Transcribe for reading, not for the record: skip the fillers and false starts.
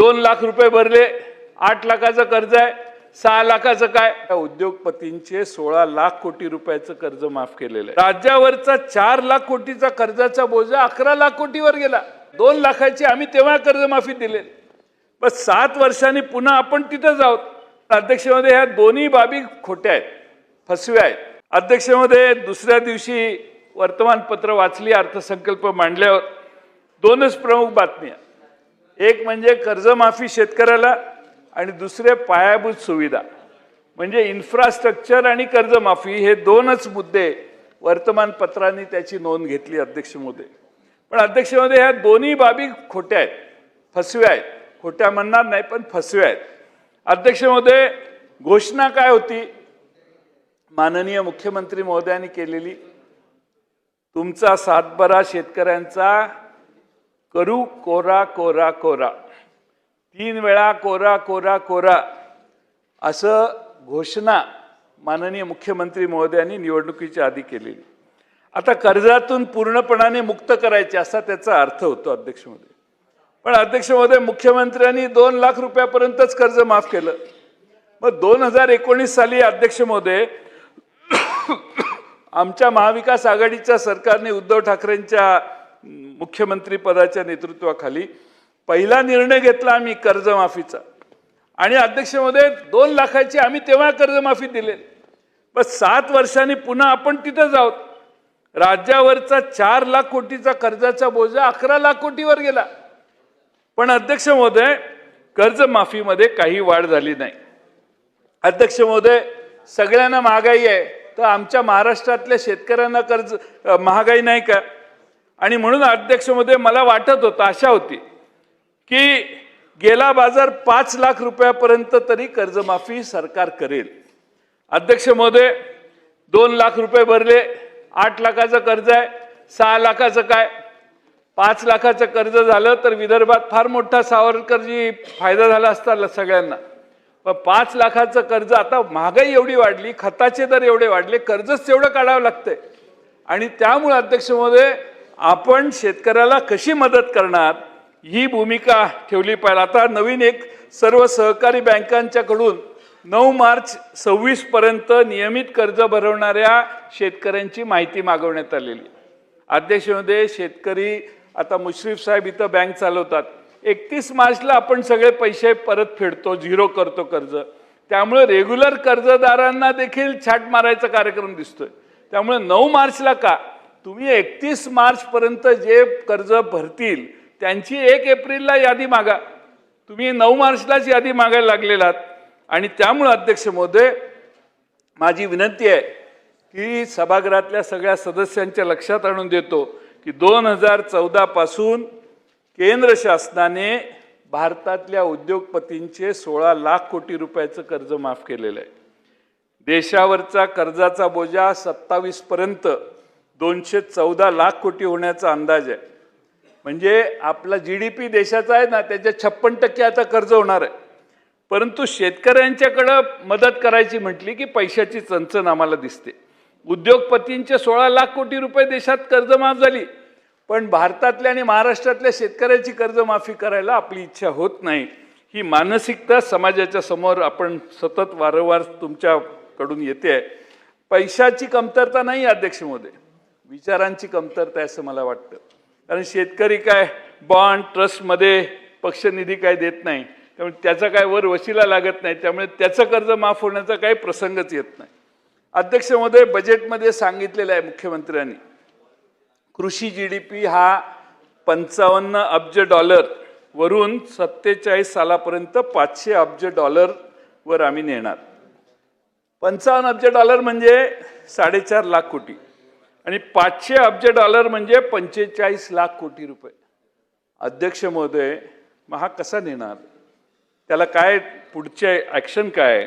2 लाख रुपये भरले, 8 लाखाचं कर्ज आहे, 6 लाखाचं काय? उद्योगपतींचे 16 लाख कोटी रुपयाचं कर्ज माफ केलेलं आहे। राज्यावरचा 4 लाख कोटीचा कर्जाचा बोजा 11 लाख कोटीवर गेला। 2 लाखाची आम्ही तेव्हा कर्जमाफी दिली, बस 7 वर्षांनी पुन्हा आपण तिथं जाऊ। अध्यक्ष महोदय, ह्या दोन्ही बाबी खोट्या आहेत, फसव्या आहेत। अध्यक्ष महोदय, दुसऱ्या दिवशी वर्तमानपत्र वाचली, अर्थसंकल्प मांडल्यावर दोनच प्रमुख बातम्या, एक म्हणजे कर्जमाफी शेतकऱ्याला आणि दुसरे पायाभूत सुविधा म्हणजे इन्फ्रास्ट्रक्चर आणि कर्जमाफी, हे दोनच मुद्दे वर्तमानपत्रांनी त्याची नोंद घेतली। अध्यक्ष महोदय, पण अध्यक्ष महोदय, ह्या दोन्ही बाबी खोट्या आहेत, फसव्या आहेत। खोट्या म्हणणार नाही, पण फसव्या आहेत। अध्यक्ष महोदय, घोषणा काय होती माननीय मुख्यमंत्री महोदयांनी केलेली? तुमचा सातबारा शेतकऱ्यांचा करू कोरा कोरा कोरा, 3 वेळा कोरा कोरा कोरा, असं घोषणा माननीय मुख्यमंत्री महोदयांनी निवडणुकीच्या आधी केलेली। आता कर्जातून पूर्णपणाने मुक्त करायचे असा त्याचा अर्थ होतो अध्यक्ष महोदय। पण अध्यक्ष महोदय, मुख्यमंत्र्यांनी 2 लाख रुपयापर्यंतच कर्ज माफ केलं। मग 2019 साली अध्यक्ष महोदय आमच्या महाविकास आघाडीच्या सरकारने उद्धव ठाकरेंच्या मुख्यमंत्री पदाच्या नेतृत्वाखाली पहिला निर्णय घेतला आम्ही कर्जमाफीचा, आणि अध्यक्ष महोदय 2 लाखाची आम्ही तेव्हा कर्जमाफी दिली, बस 7 वर्षांनी पुन्हा आपण तिथं जाऊ। राज्यावरचा 4 लाख कोटीचा कर्जाचा बोजा 11 लाख कोटीवर गेला। पण अध्यक्ष महोदय, कर्जमाफीमध्ये काही वाढ झाली नाही। अध्यक्ष महोदय, सगळ्यांना महागाई आहे, तर आमच्या महाराष्ट्रातल्या शेतकऱ्यांना कर्ज महागाई नाही का? आणि म्हणून अध्यक्ष महोदय, मला वाटत होतं, आशा होती की गेला बाजार 5 लाख रुपयापर्यंत तरी कर्जमाफी सरकार करेल। अध्यक्ष महोदय, 2 लाख रुपये भरले, 8 लाखाचं कर्ज आहे, 6 लाखाचं काय? 5 लाखाचं कर्ज झालं तर विदर्भात फार मोठा सावरकरजी फायदा झाला असता सगळ्यांना। पण 5 लाखाचं कर्ज, आता महागाई एवढी वाढली, खताचे दर एवढे वाढले, कर्जच तेवढं काढावं लागतंय। आणि त्यामुळे अध्यक्ष महोदय, आपण शेतकऱ्याला कशी मदत करणार ही भूमिका ठेवली पाहिजे। आता नवीन एक सर्व सहकारी बँकांच्याकडून 9 मार्च 26 पर्यंत नियमित कर्ज भरवणाऱ्या शेतकऱ्यांची माहिती मागवण्यात आलेली। अध्यक्ष महोदय, शेतकरी आता मुश्रीफ साहेब इथं बँक चालवतात, 31 मार्चला आपण सगळे पैसे परत फेडतो, झिरो करतो कर्ज, त्यामुळे रेग्युलर कर्जदारांना देखील छाट मारायचा कार्यक्रम दिसतोय। त्यामुळे 9 मार्चला का, तुम्ही 31 मार्च पर्यंत जे कर्ज भरतील त्यांची 1 एप्रिलला यादी मागा, तुम्ही 9 मार्चलाच यादी मागायला लागलेलात। आणि त्यामुळे अध्यक्ष महोदय, माझी विनंती आहे की सभागृहातल्या सगळ्या सदस्यांच्या लक्षात आणून देतो की 2014 पासून केंद्र शासनाने भारतातल्या उद्योगपतींचे 16 लाख कोटी रुपयाचं कर्ज माफ केलेलं आहे। देशावरचा कर्जाचा बोजा 27 पर्यंत 214 लाख कोटी होण्याचा अंदाज आहे। म्हणजे आपला GDP देशाचा आहे ना, त्याच्या 56% आता कर्ज होणार आहे। परंतु शेतकऱ्यांच्याकडे मदत करायची म्हटली की पैशाची चणचण आम्हाला दिसते। उद्योगपतींचे 16 लाख कोटी रुपये देशात कर्जमाफ झाली, पण भारतातल्या आणि महाराष्ट्रातल्या शेतकऱ्याची कर्जमाफी करायला आपली इच्छा होत नाही। ही मानसिकता समाजाच्या समोर आपण सतत वारंवार तुमच्याकडून येते। पैशाची कमतरता नाही अध्यक्ष महोदय, विचारांची कमतरता आहे असं मला वाटतं। कारण शेतकरी काय बॉन्ड ट्रस्टमध्ये पक्षनिधी काय देत नाही, त्यामुळे त्याचा काय वर वशिला लागत नाही, त्यामुळे त्याचं कर्ज माफ होण्याचा काही प्रसंगच येत नाही। अध्यक्ष महोदय, बजेटमध्ये सांगितलेलं आहे मुख्यमंत्र्यांनी, कृषी GDP हा 55 अब्ज डॉलर वरून 47 सालापर्यंत 500 अब्ज डॉलर वर आम्ही नेणार। 55 अब्ज डॉलर म्हणजे 4.5 लाख कोटी आणि 500 अब्ज डॉलर म्हणजे 45 लाख कोटी रुपये। अध्यक्ष महोदय, मग हा कसा नेणार? त्याला काय पुढचे ॲक्शन काय?